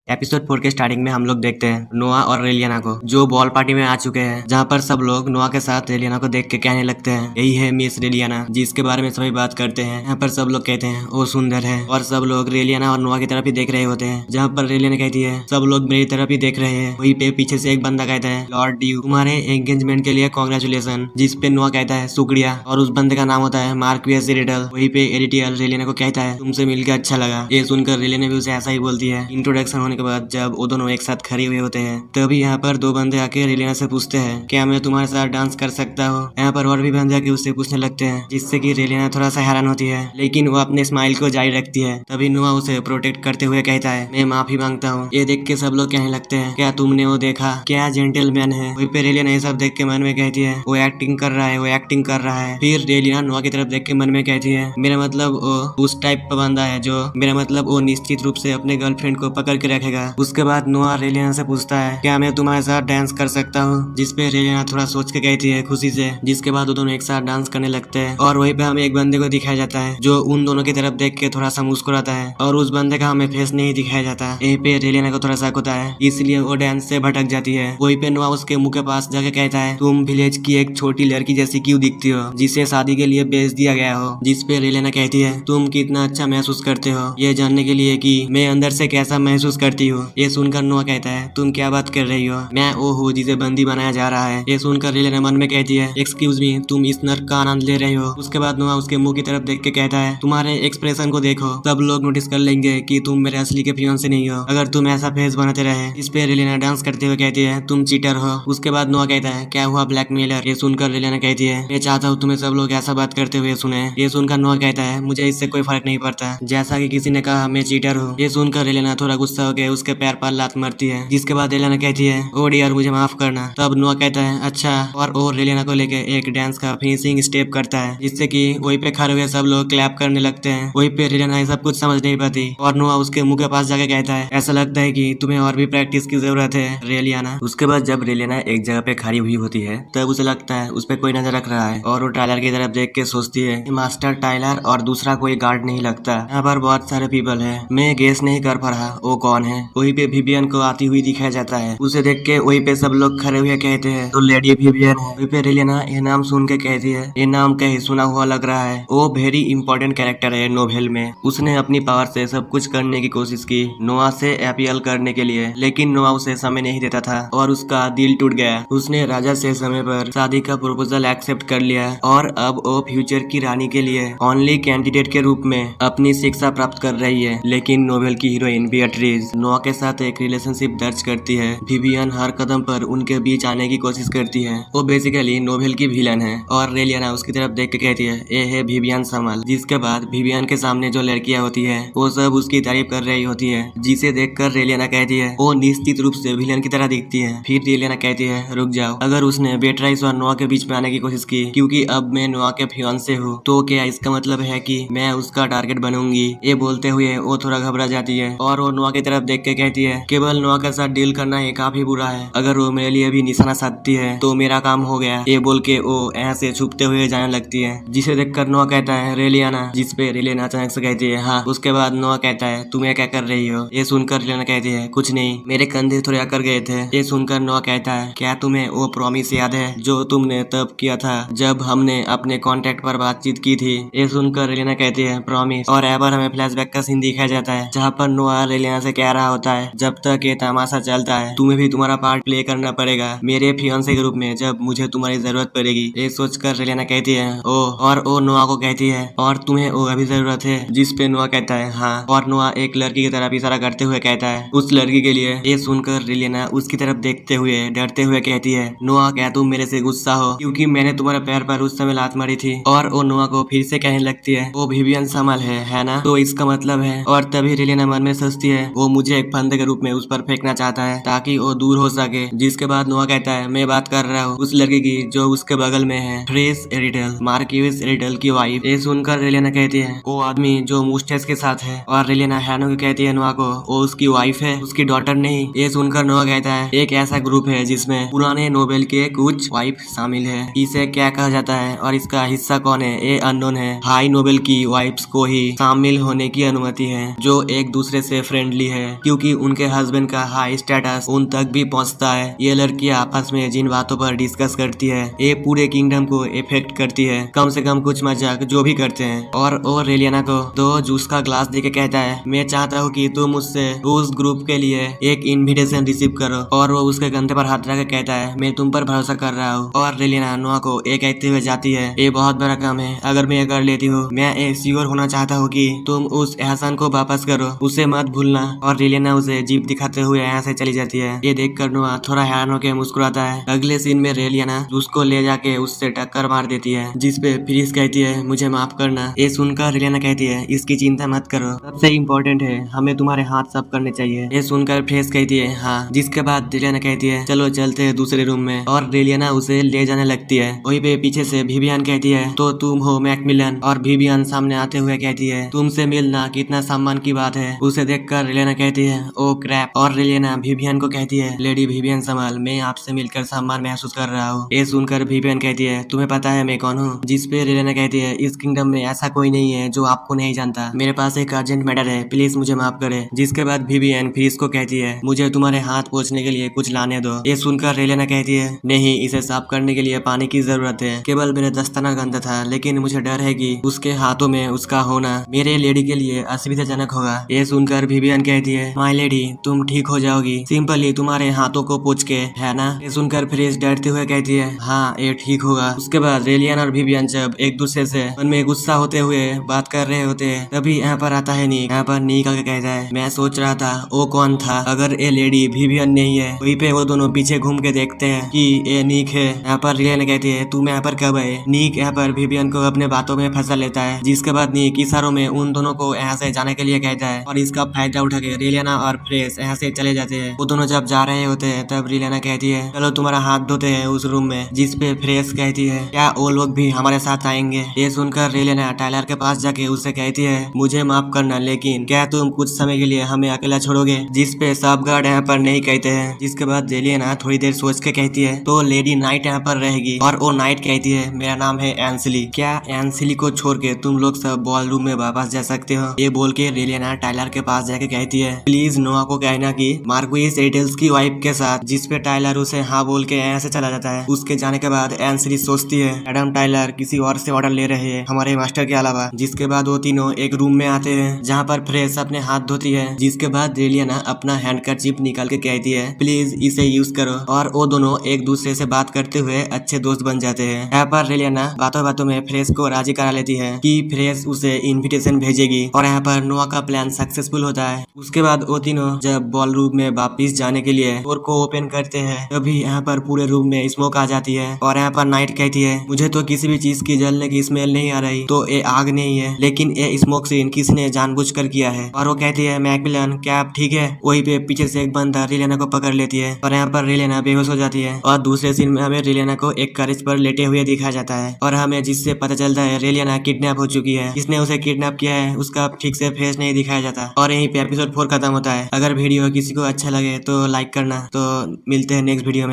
Episode 4 के starting में हम लोग देखते हैं नोआ और रेलियाना को जो बॉल पार्टी में आ चुके हैं, जहाँ पर सब लोग नोआ के साथ रेलियाना को देख के कहने लगते हैं यही है मिस रेलियाना, जिसके बारे में सभी बात करते हैं। यहाँ पर सब लोग कहते हैं वो सुंदर है और सब लोग रेलियाना और नोआ की तरफ ही देख रहे होते हैं। जहाँ पर रेलियाना कहती है सब लोग मेरी तरफ ही देख रहे हैं। वहीं पे पीछे से एक बंदा कहता है लॉर्ड ड्यू, तुम्हारे एंगेजमेंट के लिए कॉन्ग्रेचुलेसन, जिसपे नोआ कहता है शुक्रिया और उस बंदे का नाम होता है मार्क्वियस इरिटल। वहीं पे एरिटियल रेलियाना को कहता है तुमसे मिलकर अच्छा लगा। ये सुनकर रेलियाना भी उसे ऐसा ही बोलती है। इंट्रोडक्शन होने के बाद जब वो दोनों एक साथ खड़े हुए होते हैं तभी यहाँ पर दो बंदे आके रेलियाना से पूछते हैं क्या मैं तुम्हारे साथ डांस कर सकता हूँ। यहाँ पर और भी बंदे आके उससे पूछने लगते हैं, जिससे कि रेलियाना थोड़ा सा हैरान होती है, लेकिन वो अपने स्माइल को जारी रखती है। तभी नोआ उसे प्रोटेक्ट करते हुए कहता है मैं माफी मांगता हूँ। ये देख के सब लोग कहने लगते हैं क्या तुमने वो देखा, क्या जेंटलमैन है। वहीं पे रेलियाना ये सब देख के मन में कहती है वो एक्टिंग कर रहा है, वो एक्टिंग कर रहा है। फिर रेलियाना नोआ की तरफ देख के मन में कहती है मेरा मतलब वो उस टाइप का बंदा है जो मेरा मतलब वो निश्चित रूप से अपने गर्लफ्रेंड को पकड़ के रखेगा। उसके बाद नोआ रेलियाना से पूछता है क्या मैं तुम्हारे साथ डांस कर सकता हूँ, जिसपे रेलियाना थोड़ा सोच के कहती है खुशी से। जिसके बाद वो दोनों एक साथ डांस करने लगते हैं और वहीं पे हमें एक बंदे को दिखाया जाता है जो उन दोनों की तरफ देख के थोड़ा सा मुस्कुराता है और उस बंदे का हमें फेस नहीं दिखाया जाता। यहीं पे रेलियाना को थोड़ा शक होता है, इसलिए वो डांस से भटक जाती है। वहीं पे नोआ उसके मुंह के पास जाके कहता है तुम विलेज की एक छोटी लड़की जैसी क्यों दिखती हो, जिसे शादी के लिए बेच दिया गया हो। जिसपे रेलियाना कहती है तुम कितना अच्छा महसूस करते हो ये जानने के लिए कि मैं अंदर से कैसा महसूस करती हूँ। ये सुनकर नोआ कहता है तुम क्या बात कर रही हो, मैं वो हूँ जिसे बंदी बनाया जा रहा है। ये सुनकर रेलियाना मन में कहती है एक्सक्यूज मी, तुम इस नर्क का आनंद ले रहे हो। उसके बाद नोआ उसके मुंह की तरफ देख के कहता है तुम्हारे एक्सप्रेशन को देखो, सब लोग नोटिस कर लेंगे कि तुम मेरे असली के फियांसे नहीं हो अगर तुम ऐसा फेस बनाते रहे। इस पे रेलियाना डांस करते हुए कहती है तुम चीटर हो। उसके बाद नोआ कहता है क्या हुआ ब्लैकमेलर। ये सुनकर रेलियाना कहती है मैं चाहता हूँ तुम्हें सब लोग ऐसा बात करते हुए सुने। ये सुनकर नोआ कहता है मुझे इससे कोई फर्क नहीं पड़ता, जैसा कि किसी ने कहा मैं चीटर हूँ। ये सुनकर रेलियाना थोड़ा गुस्सा हो गया उसके पैर पर लात मारती है। जिसके बाद रेलियाना कहती है ओ डियर मुझे माफ करना। तब नोआ कहता है अच्छा और वो रेलियाना को लेके एक डांस का फिनिशिंग स्टेप करता है, जिससे कि वहीं पे खड़े हुए सब लोग क्लैप करने लगते हैं। वहीं पे रेलियाना ये सब कुछ समझ नहीं पाती और नोआ उसके मुंह के पास जाके कहता है ऐसा लगता है कि तुम्हें और भी प्रैक्टिस की जरूरत है रेलियाना। उसके बाद जब रेलियाना एक जगह पे खड़ी हुई होती है तब उसे लगता है उस पर कोई नजर रख रहा है और वो टाइलर की तरफ देख के सोचती है मास्टर टाइलर और दूसरा कोई गार्ड नहीं लगता। यहाँ पर बहुत सारे पीपल है, मैं गेस नहीं कर पा रहा वो कौन है। वहीं पे विवियन को आती हुई दिखाया जाता है। उसे देख के वहीं पे सब लोग खड़े हुए कहते हैं तो लेडी विवियन है। वहीं पे रेलियाना ये नाम सुन के कहती है ये नाम कहीं सुना हुआ लग रहा है, वो वेरी इंपॉर्टेंट कैरेक्टर है नोवेल में। उसने अपनी पावर से सब कुछ करने की कोशिश की नोआ से अपील करने के लिए, लेकिन नोआ उसे समय नहीं देता था और उसका दिल टूट गया। उसने राजा से समय पर शादी का प्रपोजल एक्सेप्ट कर लिया और अब वो फ्यूचर की रानी के लिए ओनली कैंडिडेट के रूप में अपनी शिक्षा प्राप्त कर रही है। लेकिन नोवेल की हीरोइन बीएट्रिस नोआ के साथ एक रिलेशनशिप दर्ज करती है। विवियन हर कदम पर उनके बीच आने की कोशिश करती है। वो बेसिकली नोवेल की विलन है और रेलियाना उसकी तरफ देख के कहती है ये है विवियन समल। जिसके बाद विवियन के सामने जो लड़कियां होती है वो सब उसकी तारीफ कर रही होती है, जिसे देखकर रेलियाना कहती है वो निश्चित रूप से विलन की तरह दिखती है। फिर रेलियाना कहती है रुक जाओ, अगर उसने बेट्राइस और नोआ के बीच में आने की कोशिश की क्योंकि अब मैं नोआ के फियांसे हूँ तो क्या इसका मतलब है कि मैं उसका टारगेट बनूंगी। ये बोलते हुए वो थोड़ा घबरा जाती है और वो नोआ की तरफ देख के कहती है केवल नोआ के साथ डील करना ही काफी बुरा है, अगर वो मेरे लिए भी निशाना साधती है तो मेरा काम हो गया। ये बोल के वो ऐसे छुपते हुए जाने लगती है, जिसे देखकर नोआ कहता है रेलियाना। जिसपे रेलियाना अचानक से कहती है हाँ। उसके बाद नोआ कहता है तुम क्या कर रही हो। ये सुनकर रेलियाना कहती है कुछ नहीं, मेरे कंधे थोड़े अकड़ गए थे। ये सुनकर नोआ कहता है क्या तुम्हें वो प्रॉमिस याद है जो तुमने तब किया था जब हमने अपने कॉन्टेक्ट पर बातचीत की थी। ये सुनकर रेलियाना कहती है प्रॉमिस और यहाँ पर हमें फ्लैशबैक का सीन दिखाया जाता है जहाँ पर नोआ रेलियाना से कह रहा होता है जब तक ये तमाशा चलता है तुम्हें भी तुम्हारा पार्ट प्ले करना पड़ेगा मेरे फियांसे के रूप में जब मुझे तुम्हारी जरूरत पड़ेगी। ये सोचकर रेलियाना कहती है ओ, और ओ नोआ को कहती है और तुम्हें वो अभी जरूरत है। जिस पे नोआ कहता है हाँ और नोआ एक लड़की की तरफ इशारा करते हुए कहता है उस लड़की के लिए। ये सुनकर रेलियाना उसकी तरफ देखते हुए डरते हुए कहती है नोआ क्या तुम मेरे से गुस्सा हो क्योंकि मैंने तुम्हारे पैर पर उस समय लात मारी थी। और वो नोआ को फिर से कहने लगती है वो विवियन समल है ना, तो इसका मतलब है। और तभी रेलियाना मन में सोचती है वो मुझे एक फंदे के रूप में उस पर फेंकना चाहता है ताकि वो दूर हो सके। जिसके बाद नोआ कहता है मैं बात कर रहा हूँ उस लड़की की जो उसके बगल में है, ट्रेस एरिटल, मार्क्विस एरिटल की वाइफ। ये सुनकर रेलियाना कहती है वो आदमी जो मुस्टेस के साथ है। और रेलियाना हैनो की कहती है नोआ को वो उसकी वाइफ है, उसकी डॉटर नहीं। ये सुनकर नोआ कहता है एक ऐसा ग्रुप है जिसमें पुराने नोबेल के कुछ वाइफ शामिल है, इसे क्या कहा जाता है और इसका हिस्सा कौन है ये अननोन है। हाई नोबेल की वाइफ्स को ही शामिल होने की अनुमति है जो एक दूसरे से फ्रेंडली है। क्योंकि उनके हस्बैंड का हाई स्टेटस उन तक भी पहुंचता है। ये लड़की आपस में जिन बातों पर डिस्कस करती है ये पूरे किंगडम को इफेक्ट करती है, कम से कम कुछ मजाक जो भी करते हैं। और रेलियाना को तो जूस का ग्लास देके कहता है मैं चाहता हूँ कि तुम मुझसे उस ग्रुप के लिए एक इनविटेशन रिसीव करो। और वो उसके कंधे पर हाथ रख के कहता है मैं तुम पर भरोसा कर रहा हूँ। और रेलियाना नोआ को एक कहते हुए जाती है ये बहुत बड़ा काम है, अगर मैं ये कर लेती हूँ मैं श्योर होना चाहता हूँ कि तुम उस एहसान को वापस करो, उसे मत भूलना। और रेलियाना उसे जीप दिखाते हुए यहाँ से चली जाती है। ये देखकर नोआ थोड़ा हैरान होकर मुस्कुराता है। अगले सीन में रेलियाना उसको ले जाके उससे टक्कर मार देती है, जिसपे फ्रीज कहती है मुझे माफ करना। ये सुनकर रेलियाना कहती है इसकी चिंता मत करो, सबसे इम्पोर्टेंट है हमें तुम्हारे हाथ साफ करने चाहिए। ये सुनकर फ्रेश कहती है हाँ, जिसके बाद रेलियाना कहती है चलो चलते हैं दूसरे रूम में। और रेलियाना उसे ले जाने लगती है। वहीं पे पीछे से विवियन कहती है तो तुम हो मैकमिलन। और विवियन सामने आते हुए कहती है तुमसे मिलना कितना सम्मान की बात है। उसे देखकर रेलियाना कहती है ओ क्रैप। और रेलियाना विवियन को कहती है लेडी विवियन संभाल, मैं आपसे मिलकर सम्मान महसूस कर रहा हूँ। ये सुनकर विवियन कहती है तुम्हें पता है मैं कौन हूँ। जिसपे रेलियाना कहती है इस किंगडम में ऐसा कोई नहीं है जो आपको नहीं जानता, मेरे पास एक अर्जेंट मैटर है, प्लीज मुझे माफ करे। जिसके बाद विवियन फ्रीज को कहती है मुझे तुम्हारे हाथ पोंछने के लिए कुछ लाने दो। ये सुनकर रेलियाना कहती है नहीं, इसे साफ करने के लिए पानी की जरूरत है, केवल मेरा दस्ताना गंदा था, लेकिन मुझे डर है कि उसके हाथों में उसका होना मेरे लेडी के लिए असुविधाजनक होगा। ये सुनकर विवियन कहती है माय लेडी तुम ठीक हो जाओगी, सिंपली तुम्हारे हाथों को पोंछ के, है ना। ये सुनकर फ्रीज डरते हुए कहती है हाँ ये ठीक होगा। उसके बाद रेलियन और विवियन जब एक दूसरे से मन में गुस्सा होते हुए बात कर रहे होते हैं तभी यहाँ पर आता है नीक। यहाँ पर नीक आके कहता है मैं सोच रहा था वो कौन था, अगर ये लेडी विवियन नहीं है। वहीं पे वो दोनों पीछे घूम के देखते हैं कि ये नीक है। यहाँ पर रेलियन कहती है तुम यहाँ पर कब आए। नीक यहाँ पर विवियन को अपने बातों में फंसा लेता है। जिसके बाद नीक इशारों में उन दोनों को यहाँ से जाने के लिए कहता है और इसका फायदा उठा के रेलियाना और फ्रेश यहाँ से चले जाते हैं। वो दोनों जब जा रहे होते हैं तब रेलियाना कहती है चलो तुम्हारा हाथ धोते हैं उस रूम में। जिसपे फ्रेश कहती है क्या वो लोग भी हमारे साथ आएंगे। ये सुनकर रेलियाना टाइलर के पास जाके उससे कहती है मुझे माफ करना, लेकिन क्या तुम कुछ समय के लिए हमें अकेला छोड़ोगे। जिसपे सब गार्ड यहाँ पर नहीं कहते हैं। जिसके बाद रेलियाना थोड़ी देर सोच के कहती है तो लेडी नाइट यहाँ पर रहेगी। और वो नाइट कहती है मेरा नाम है एंसली, क्या एंसली को छोड़ के तुम लोग सब बॉल रूम में वापस जा सकते हो। ये बोल के रेलियाना टाइलर के पास जाके कहती है प्लीज नोआ को कहना कि मार्क्विस एडल्स की वाइफ के साथ। जिसपे टाइलर उसे हाँ बोल के यहाँ से चला जाता है। उसके जाने के बाद एंसली सोचती है एडम टाइलर किसी और से ऑर्डर ले रहे हैं हमारे मास्टर के अलावा। जिसके बाद वो तीनों एक रूम में आते हैं जहाँ पर फ्रेश अपने हाथ धोती है। जिसके बाद रेलियाना अपना हैंडकरचीफ निकाल के कहती है प्लीज इसे यूज करो। और वो दोनों एक दूसरे से बात करते हुए अच्छे दोस्त बन जाते हैं। यहाँ पर रेलियाना बातों बातों में फ्रेश को राजी करा लेती है कि फ्रेश उसे इनविटेशन भेजेगी। और यहाँ पर नोआ का प्लान सक्सेसफुल होता है। उसके बाद वो तीनों जब बॉल रूम में वापिस जाने के लिए डोर को ओपन करते हैं तभी यहाँ पर पूरे रूम में स्मोक आ जाती है। और यहाँ पर नाइट कहती है मुझे तो किसी भी चीज की जलने की स्मेल नहीं आ रही, तो ये आग नहीं है लेकिन ये स्मोक सीन किसने जानबूझकर किया है। और वो कहती है मैकमिलन क्या आप ठीक है। वहीं पे पीछे से एक बंदा रेलियाना को पकड़ लेती है और यहाँ पर रेलियाना बेहोश हो जाती है। और दूसरे सीन में हमें रेलियाना को एक करिश पर लेटे हुए दिखाया जाता है और हमें जिससे पता चलता है रेलियाना किडनैप हो चुकी है। जिसने उसे किडनैप किया है उसका ठीक से फेस नहीं दिखाया जाता। और यहीं पे एपिसोड 4 खत्म होता है। अगर वीडियो किसी को अच्छा लगे तो लाइक करना। तो मिलते हैं नेक्स्ट वीडियो में।